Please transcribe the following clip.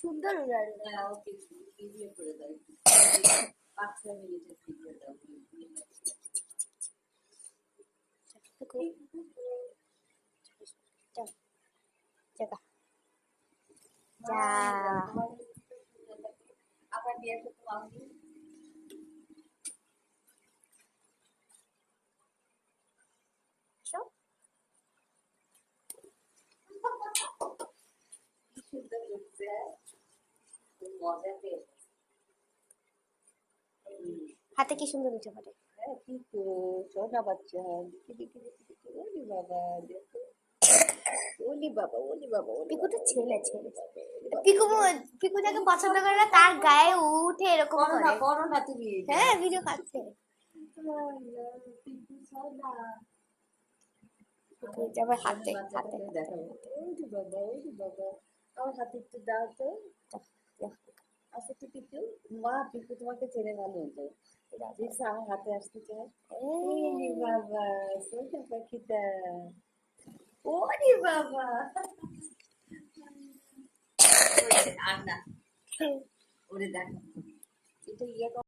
সুন্দর আবার দিয়ে হাতে কি সুন্দর উঠে পড়ে। সোনা বাচ্চা পিকু তো ছেলে পিকু যাকে পছন্দ করে না তার গায়ে উঠে এরকম করে। করোনা তুমি হ্যাঁ ভিডিও খাচ্ছে আবার হাতে বাবা আমার হাতে একটু দাও তো। আচ্ছা তো পিকু মা পিকু তোমাকে ছেড়ে ভালো হতো আমার হাতে আসতে চায়। বাবা সোনা পাখিটা ওরে বাবা আর না ওরে দেখো এটা ইয়ে